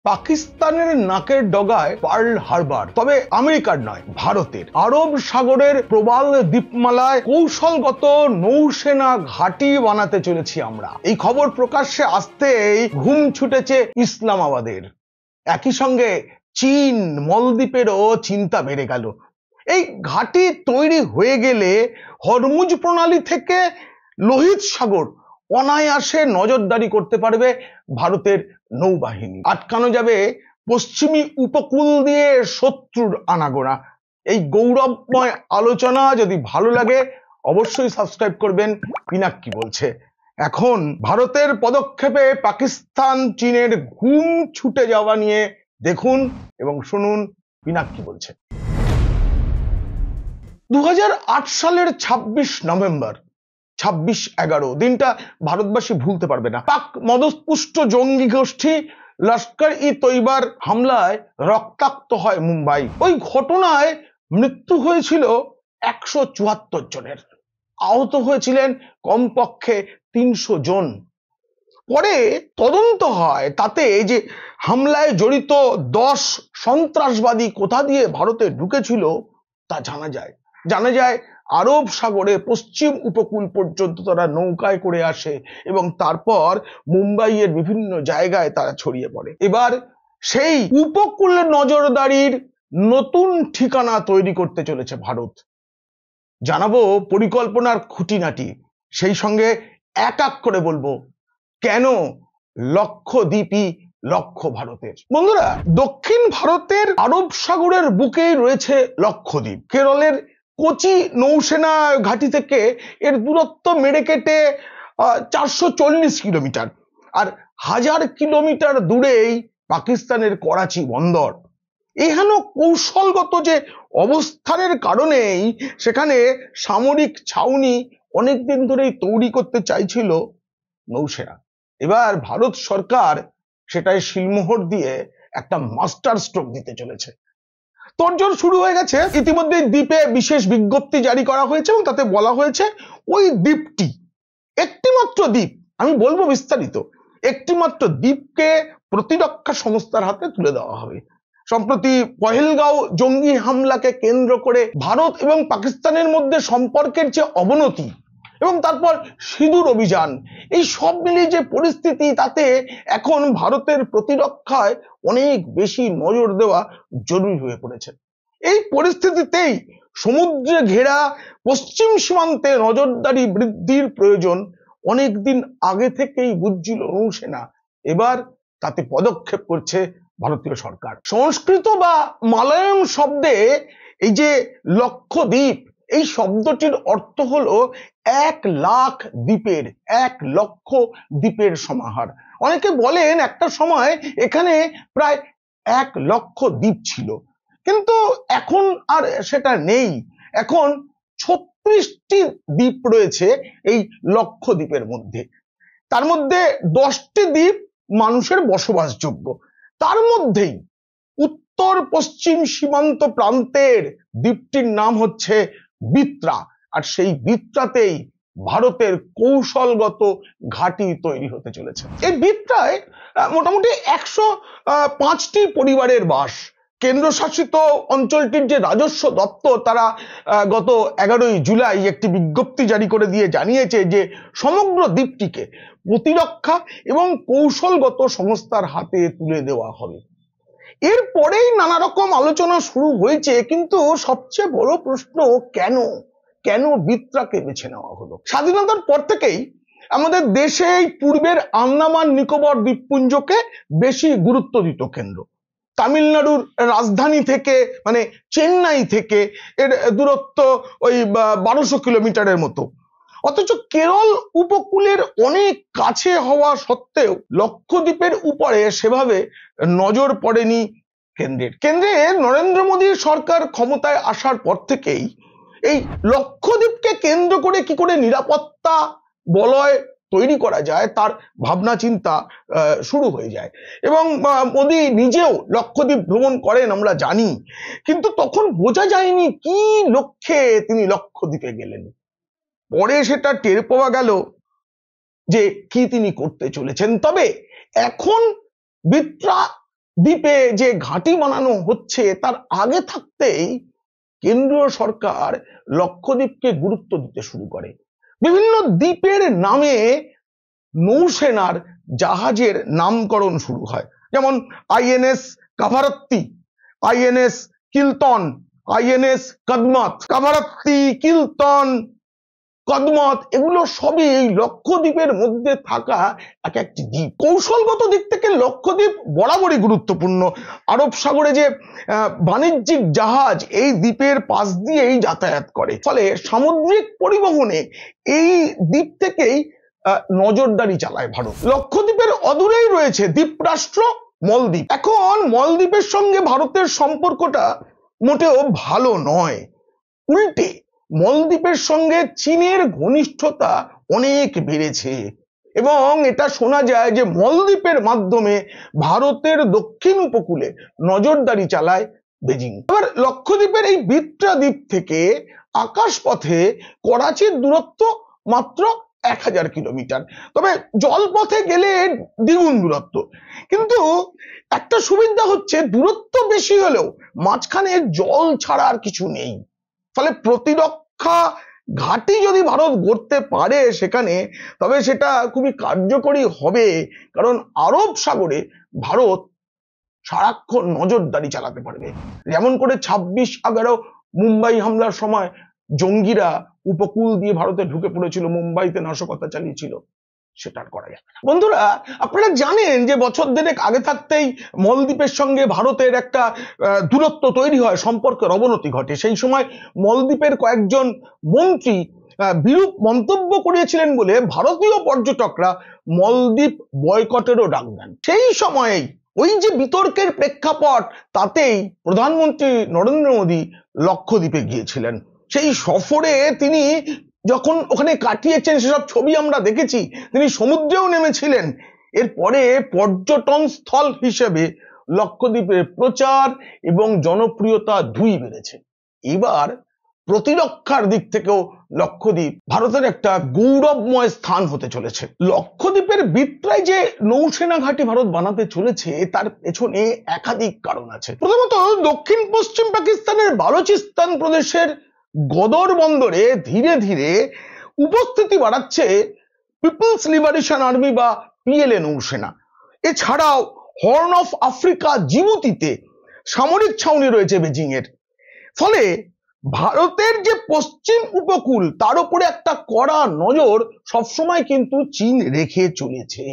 পাকিস্তানের নাকের ডগায় পার্ল হারবার, তবে আমেরিকার নয়, ভারতের। আরব সাগরের প্রবাল দ্বীপমালায় কৌশলগত নৌসেনা ঘাঁটি বানাতে চলেছি আমরা। এই খবর প্রকাশ্যে আসতেই ঘুম ছুটেছে ইসলামাবাদের। একই সঙ্গে চীন, মলদ্বীপেরও চিন্তা বেড়ে গেল। এই ঘাঁটি তৈরি হয়ে গেলে হরমুজ প্রণালী থেকে লোহিত সাগর অনায়াসে নজরদারি করতে পারবে ভারতের নৌবাহিনী। আটকানো যাবে পশ্চিমী উপকূল দিয়ে শত্রুর আনাগোনা। এই গৌরবময় আলোচনা যদি ভালো লাগে অবশ্যই সাবস্ক্রাইব করবেন। পিনাক্কি বলছে। এখন ভারতের পদক্ষেপে পাকিস্তান চীনের ঘুম ছুটে যাওয়া নিয়ে দেখুন এবং শুনুন পিনাক্কি বলছে। 2008 সালের 26 নভেম্বর, 26/11 দিনটা ভারতবাসী ভুলতে পারবে না। পাক মদপুষ্ট জঙ্গি গোষ্ঠী লস্কর-ই-তৈবার হামলায় রক্তাক্ত হয় মুম্বাই। ওই ঘটনায় মৃত্যু হয়েছিল 174 জনের, আহত হয়েছিলেন কমপক্ষে 300 জন। পরে তদন্ত হয়, তাতে যে হামলায় জড়িত 10 সন্ত্রাসবাদী কোথা দিয়ে ভারতে ঢুকেছিল তা জানা যায় আরব সাগরে পশ্চিম উপকূল পর্যন্ত তারা নৌকায় করে আসে এবং তারপর মুম্বাইয়ের বিভিন্ন জায়গায় তারা ছড়িয়ে পড়ে। এবার সেই উপকূল নজরদারির নতুন ঠিকানা তৈরি করতে চলেছে ভারত। জানাবো পরিকল্পনার খুঁটিনাটি, সেই সঙ্গে এক এক করে বলবো কেন লক্ষদ্বীপই লক্ষ্য ভারতের। বন্ধুরা, দক্ষিণ ভারতের আরব সাগরের বুকেই রয়েছে লক্ষদ্বীপ। কেরলের কোচি নৌসেনা ঘাঁটি থেকে এর দূরত্ব মেরে কেটে 440 কিলোমিটার, আর 1000 কিলোমিটার দূরেই পাকিস্তানের করাচি বন্দর। এহেন কৌশলগত যে অবস্থানের কারণেই সেখানে সামরিক ছাউনি অনেকদিন ধরেই তৈরি করতে চাইছিল নৌসেনা। এবার ভারত সরকার সেটাই শিলমোহর দিয়ে একটা মাস্টার স্ট্রোক দিতে চলেছে। তোড়জোড় শুরু হয়ে গেছে। ইতিমধ্যে দ্বীপে বিশেষ বিজ্ঞপ্তি জারি করা হয়েছে এবং তাতে বলা হয়েছে ওই দ্বীপটি একটিমাত্র দ্বীপ, আমি বলবো বিস্তারিত, একটিমাত্র দ্বীপকে প্রতিরক্ষা সংস্থার হাতে তুলে দেওয়া হবে। সম্প্রতি পহেলগাঁও জঙ্গি হামলাকে কেন্দ্র করে ভারত এবং পাকিস্তানের মধ্যে সম্পর্কের যে অবনতি এবং তারপর সিঁদুর অভিযান, এই সব মিলিয়ে যে পরিস্থিতি, তাতে এখন ভারতের প্রতিরক্ষায় অনেক বেশি নজর দেওয়া জরুরি হয়ে পড়েছে। এই পরিস্থিতিতেই সমুদ্রে ঘেরা পশ্চিম সীমান্তে নজরদারি বৃদ্ধির প্রয়োজন অনেকদিন আগে থেকেই বুঝছিল নৌসেনা। এবার তাতে পদক্ষেপ করছে ভারতীয় সরকার। সংস্কৃত বা মালয়ালম শব্দে এই যে লক্ষদ্বীপ, এই শব্দটির অর্থ হলো 1 লাখ দ্বীপের, 1 লক্ষ দ্বীপের সমাহার। অনেকে বলেন একটা সময় এখানে প্রায় 1 লক্ষ দ্বীপ ছিল, কিন্তু এখন আর সেটা নেই। এখন 36টি দ্বীপ রয়েছে এই লক্ষদ্বীপের মধ্যে। তার মধ্যে 10টি দ্বীপ মানুষের বসবাসযোগ্য। তার মধ্যেই উত্তর পশ্চিম সীমান্ত প্রান্তের দ্বীপটির নাম হচ্ছে বিত্রা, আর সেই বিত্রাতেই ভারতের কৌশলগত ঘাঁটি তৈরি হতে চলেছে। এই বিত্রায় মোটামুটি 105টি পরিবারের বাস। কেন্দ্রশাসিত অঞ্চলটির যে রাজস্ব দপ্তর, তারা গত 11ই জুলাই একটি বিজ্ঞপ্তি জারি করে দিয়ে জানিয়েছে যে সমগ্র দ্বীপটিকে প্রতিরক্ষা এবং কৌশলগত সংস্থার হাতে তুলে দেওয়া হবে। এরপরেই নানা রকম আলোচনা শুরু হয়েছে, কিন্তু সবচেয়ে বড় প্রশ্ন কেন বিত্রাকে বেছে নেওয়া হলো? স্বাধীনতার পর থেকেই আমাদের দেশে এই পূর্বের আন্দামান নিকোবর দ্বীপপুঞ্জকে বেশি গুরুত্ব দিত কেন্দ্র। তামিলনাড়ুর রাজধানী থেকে, মানে চেন্নাই থেকে এর দূরত্ব ওই 1200 কিলোমিটারের মতো। অথচ কেরল উপকূলের অনেক কাছে হওয়া সত্ত্বেও লক্ষদ্বীপের উপরে সেভাবে নজর পড়েনি কেন্দ্রে নরেন্দ্র মোদীর সরকার ক্ষমতায় আসার পর থেকেই এই লক্ষদ্বীপকে কেন্দ্র করে কি করে নিরাপত্তা বলয় তৈরি করা যায় তার ভাবনা চিন্তা শুরু হয়ে যায়। এবং মোদী নিজেও লক্ষদ্বীপ ভ্রমণ করেন আমরা জানি, কিন্তু তখন বোঝা যায়নি কি লক্ষ্যে তিনি লক্ষদ্বীপে গেলেন। পরে সেটা টের পাওয়া গেল যে কি তিনি করতে চলেছেন। তবে এখন বিত্রা দ্বীপে যে ঘাঁটি বানানো হচ্ছে তার আগে থাকতেই কেন্দ্রীয় সরকার লক্ষদ্বীপকে গুরুত্ব দিতে শুরু করে। বিভিন্ন দ্বীপের নামে নৌসেনার জাহাজের নামকরণ শুরু হয়, যেমন আইএনএস কাভারাত্তি, আইএনএস কিলতন, আইএনএস কদমত। কাভারাত্তি, কিলতন, কদমত এগুলো সবই এই লক্ষদ্বীপের মধ্যে থাকা এক একটি দ্বীপ। কৌশলগত দিক থেকে লক্ষদ্বীপ বরাবরই গুরুত্বপূর্ণ। আরব সাগরে যে বাণিজ্যিক জাহাজ এই দ্বীপের পাশ দিয়েই যাতায়াত করে, ফলে সামুদ্রিক পরিবহনে এই দ্বীপ থেকেই নজরদারি চালায় ভারত। লক্ষদ্বীপের অদূরেই রয়েছে দ্বীপরাষ্ট্র মলদ্বীপ। এখন মলদ্বীপের সঙ্গে ভারতের সম্পর্কটা মোটেও ভালো নয়, উল্টে মলদ্বীপের সঙ্গে চীনের ঘনিষ্ঠতা অনেক বেড়েছে এবং এটা শোনা যায় যে মলদ্বীপের মাধ্যমে ভারতের দক্ষিণ উপকূলে নজরদারি চালায় বেজিং। এবার লক্ষদ্বীপের এই বিত্রা দ্বীপ থেকে আকাশপথে করাচির দূরত্ব মাত্র 1000 কিলোমিটার, তবে জলপথে গেলে দ্বিগুণ দূরত্ব। কিন্তু একটা সুবিধা হচ্ছে দূরত্ব বেশি হলেও মাঝখানে জল ছাড়া আর কিছু নেই, ফলে প্রতিরক্ষা ঘাঁটি যদি ভারত গড়তে পারে সেখানে, তবে সেটা খুবই কার্যকরী হবে, কারণ আরব সাগরে ভারত সারাক্ষণ নজরদারি চালাতে পারবে। যেমন করে 26/11 মুম্বাই হামলার সময় জঙ্গিরা উপকূল দিয়ে ভারতে ঢুকে পড়েছিল, মুম্বাইতে নাশকতা চালিয়েছিল, সেটা আর করা যাবে না। বন্ধুরা, আপনারা জানেন যে বছর দেড়েক আগে থাকতেই মলদ্বীপের সঙ্গে ভারতের একটা দূরত্ব তৈরি হয়, সম্পর্কের অবনতি ঘটে। সেই সময় মলদ্বীপের কয়েকজন মন্ত্রী বিরূপ মন্তব্য করেছিলেন বলে ভারতীয় পর্যটকরা মলদ্বীপ বয়কটেরও ডাক দেন। সেই সময়েই ওই যে বিতর্কের প্রেক্ষাপট, তাতেই প্রধানমন্ত্রী নরেন্দ্র মোদী লক্ষদ্বীপে গিয়েছিলেন। সেই সফরে তিনি যখন ওখানে কাটিয়েছেন সেসব ছবি আমরা দেখেছি, তিনি সমুদ্রেও নেমেছিলেন। এরপরে পর্যটন স্থল হিসেবে লক্ষদ্বীপের প্রচার এবং জনপ্রিয়তা দুই বেড়েছে। এবার প্রতিরক্ষার দিক থেকেও লক্ষদ্বীপ ভারতের একটা গৌরবময় স্থান হতে চলেছে। লক্ষদ্বীপের বিত্রায় যে নৌসেনা ঘাঁটি ভারত বানাতে চলেছে তার পেছনে একাধিক কারণ আছে। প্রথমত, দক্ষিণ পশ্চিম পাকিস্তানের বালুচিস্তান প্রদেশের গদর বন্দরে ধীরে ধীরে উপস্থিতি বাড়াচ্ছে পিপলস লিবারেশন আর্মি বা পিএলএ নৌসেনা। এছাড়াও হর্ন অফ আফ্রিকা জিবুতিতে সামরিক ছাউনি রয়েছে বেজিং এর। ফলে ভারতের যে পশ্চিম উপকূল তার উপরে একটা কড়া নজর সবসময় কিন্তু চীন রেখে চলেছে।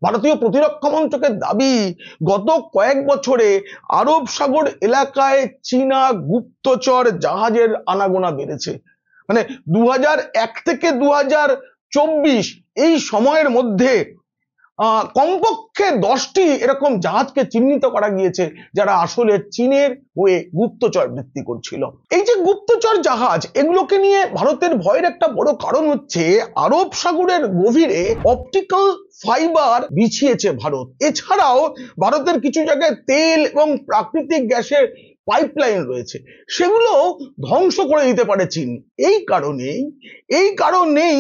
ভারতীয় প্রতিরক্ষা মন্ত্রকের দাবি, গত কয়েক বছরে আরব সাগর এলাকায় চীনা গুপ্তচর জাহাজের আনাগোনা বেড়েছে। মানে 2001 থেকে 2024 এই সময়ের মধ্যে কমপক্ষে 10টি এরকম জাহাজকে চিহ্নিত করা গিয়েছে যারা আসলে চীনের হয়ে গুপ্তচর বৃত্তি করছিল। এই যে গুপ্তচর জাহাজ, এগুলোকে নিয়ে ভারতের ভয়ের একটা বড় কারণ হচ্ছে আরব সাগরের গভীরে অপটিক্যাল ফাইবার বিছিয়েছে ভারত। এছাড়াও ভারতের কিছু জায়গায় তেল এবং প্রাকৃতিক গ্যাসের পাইপলাইন রয়েছে, সেগুলো ধ্বংস করে দিতে পারে চীন। এই কারণেই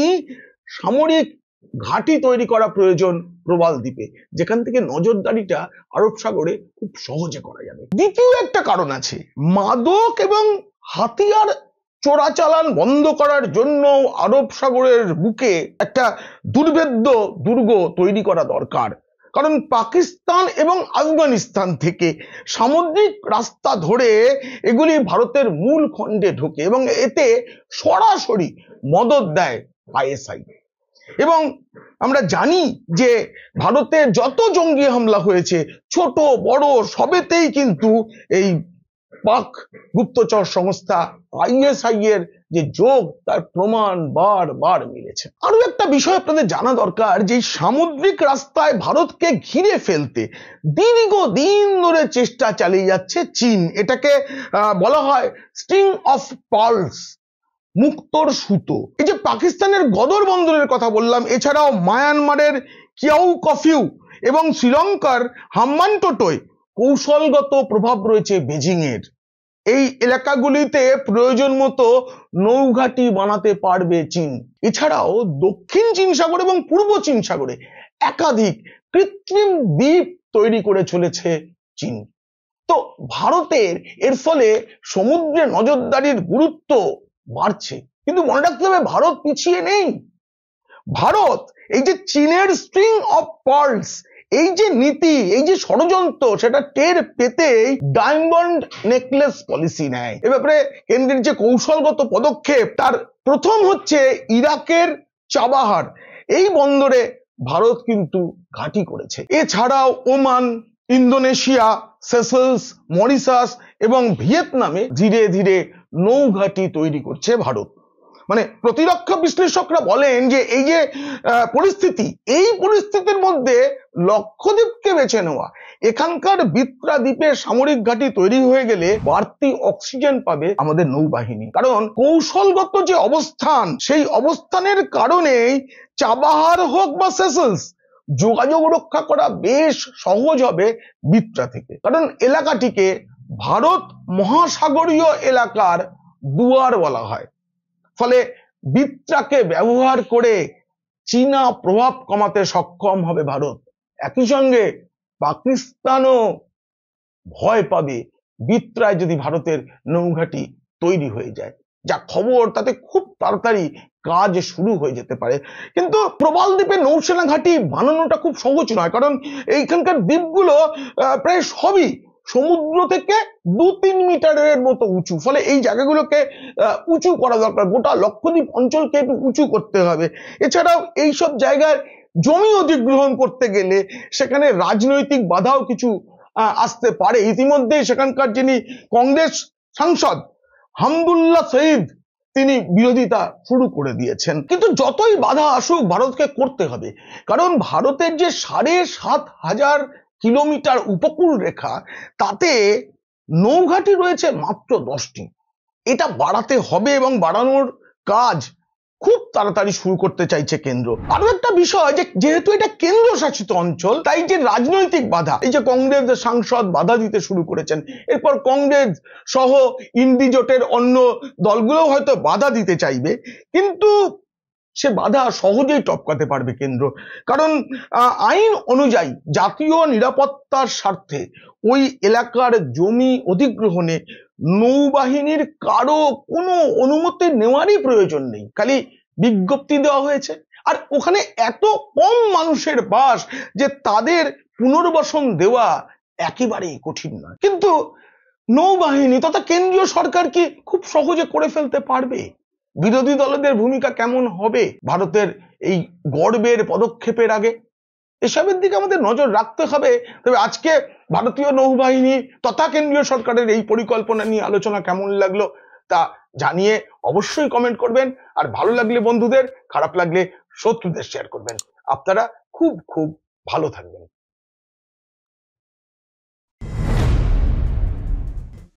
সামরিক ঘাঁটি তৈরি করা প্রয়োজন প্রবাল দ্বীপে, যেখান থেকে নজরদারিটা আরব সাগরে খুব সহজে করা যাবে। দ্বিতীয় একটা কারণ আছে, মাদক এবং হাতিয়ার চোরাচালান বন্ধ করার জন্য আরব সাগরের বুকে একটা দুর্ভেদ্য দুর্গ তৈরি করা দরকার। কারণ পাকিস্তান এবং আফগানিস্তান থেকে সামুদ্রিক রাস্তা ধরে এগুলি ভারতের মূল খণ্ডে ঢোকে এবং এতে সরাসরি মদদ দেয় আইএসআই। এবং আমরা জানি যে ভারতে যত জঙ্গি হামলা হয়েছে, ছোট বড় সবেতেই কিন্তু এই পাক গুপ্তচর সংস্থা আইএসআই এর যে যোগ তার প্রমাণ বারবার মিলেছে। আরো একটা বিষয় আপনাদের জানা দরকার, যে সামুদ্রিক রাস্তায় ভারতকে ঘিরে ফেলতে দীর্ঘদিন ধরে চেষ্টা চালিয়ে যাচ্ছে চীন। এটাকে বলা হয় স্ট্রিং অফ পার্লস, মুক্তোর সুতো। এই যে পাকিস্তানের গদর বন্দরের কথা বললাম, এছাড়াও মায়ানমারের কিয়াউ কফিউ এবং শ্রীলঙ্কার হাম্বানটোটোয় কৌশলগত প্রভাব রয়েছে বেজিং এর। এই এলাকাগুলিতে প্রয়োজন মতো নৌঘাঁটি বানাতে পারবে চীন। এছাড়াও দক্ষিণ চীন সাগর এবং পূর্ব চীন সাগরে একাধিক কৃত্রিম দ্বীপ তৈরি করে চলেছে চীন। তো ভারতের এর ফলে সমুদ্রে নজরদারির গুরুত্ব বাড়ছে, কিন্তু মনে রাখতে হবে ভারত পিছিয়ে নেই। ভারত এই যে চীনের স্ট্রিং অফ পার্লস, এই যে নীতি, এই যে ষড়যন্ত্র, সেটা টের পেতেই ডায়মন্ড নেকলেস পলিসি নেয়। এ ব্যাপারে কেন্দ্রের যে কৌশলগত পদক্ষেপ, তার প্রথম হচ্ছে ইরাকের চাবাহার এই বন্দরে ভারত কিন্তু ঘাঁটি করেছে। এছাড়াও ওমান, ইন্দোনেশিয়া, সেসেলস, মরিশাস এবং ভিয়েতনামে ধীরে ধীরে নৌঘাঁটি তৈরি করছে ভারত। মানে প্রতিরক্ষা বিশ্লেষকরা বলেন যে এই যে পরিস্থিতি, এই পরিস্থিতির মধ্যে লক্ষদ্বীপকে বেছে নেওয়া, এখানকার বিত্রা দ্বীপে সামরিক ঘাঁটি তৈরি হয়ে গেলে বাড়তি অক্সিজেন পাবে আমাদের নৌবাহিনী। কারণ কৌশলগত যে অবস্থান, সেই অবস্থানের কারণেই চাবাহার হোক বা সেসেলস, যোগাযোগ রক্ষা করা বেশ সহজ হবে বিত্রা থেকে। কারণ এলাকাটিকে ভারত মহাসাগরীয় এলাকার দুয়ার বলা হয়। ফলে বিত্রাকে ব্যবহার করে চীনা প্রভাব কমাতে সক্ষম হবে ভারত। একই সঙ্গে পাকিস্তানও ভয় পাবে বিত্রায় যদি ভারতের নৌঘাঁটি তৈরি হয়ে যায়। যা খবর তাতে খুব তাড়াতাড়ি কাজ শুরু হয়ে যেতে পারে। কিন্তু প্রবাল দ্বীপে নৌসেনা ঘাঁটি বানানোটা খুব সহজ নয়, কারণ এইখানকার দ্বীপগুলো প্রায় সবই সমুদ্র থেকে 2-3 মিটারের মতো উঁচু। ফলে এই জায়গাগুলোকে উঁচু করা দরকার, গোটা লক্ষদ্বীপ অঞ্চলকে একটু উঁচু করতে হবে। এছাড়াও এইসব জায়গায় জমি অধিগ্রহণ করতে গেলে সেখানে রাজনৈতিক বাধাও কিছু আসতে পারে। ইতিমধ্যে সেখানকার যিনি কংগ্রেস সাংসদ হামদুল্লাহ সঈদ, তিনি বিরোধিতা শুরু করে দিয়েছেন। কিন্তু যতই বাধা আসুক ভারতকে করতে হবে, কারণ ভারতের যে ৭,৫০০ কিলোমিটার উপকূল রেখা, তাতে নৌঘাঁটি রয়েছে মাত্র 10টি। এটা বাড়াতে হবে এবং বাড়ানোর কাজ খুব তাড়াতাড়ি শুরু করতে চাইছে কেন্দ্র। আরো একটা বিষয়, যে যেহেতু এটা কেন্দ্র শাসিত অঞ্চল, তাই যে রাজনৈতিক বাধা, এই যে কংগ্রেস সাংসদ বাধা দিতে শুরু করেছেন, এরপর কংগ্রেস সহ ইন্ডি জোটের অন্য দলগুলো হয়তো বাধা দিতে চাইবে, কিন্তু সে বাধা সহজেই টপকাতে পারবে কেন্দ্র। কারণ আইন অনুযায়ী জাতীয় নিরাপত্তার স্বার্থে ওই এলাকার জমি অধিগ্রহণে নৌবাহিনীর কারো কোনো অনুমতি নেওয়ারই প্রয়োজন নেই, খালি বিজ্ঞপ্তি দেওয়া হয়েছে। আর ওখানে এত কম মানুষের বাস যে তাদের পুনর্বাসন দেওয়া একেবারেই কঠিন নয়। কিন্তু নৌবাহিনী তথা কেন্দ্রীয় সরকার কি খুব সহজে করে ফেলতে পারবে? বিরোধী দলদের ভূমিকা কেমন হবে ভারতের এই গর্বের পদক্ষেপের আগে? এসবের দিকে আমাদের নজর রাখতে হবে। তবে আজকে ভারতীয় নৌবাহিনী তথা কেন্দ্রীয় সরকারের এই পরিকল্পনা নিয়ে আলোচনা কেমন লাগলো তা জানিয়ে অবশ্যই কমেন্ট করবেন। আর ভালো লাগলে বন্ধুদের, খারাপ লাগলে শত্রুদের শেয়ার করবেন। আপনারা খুব খুব ভালো থাকবেন।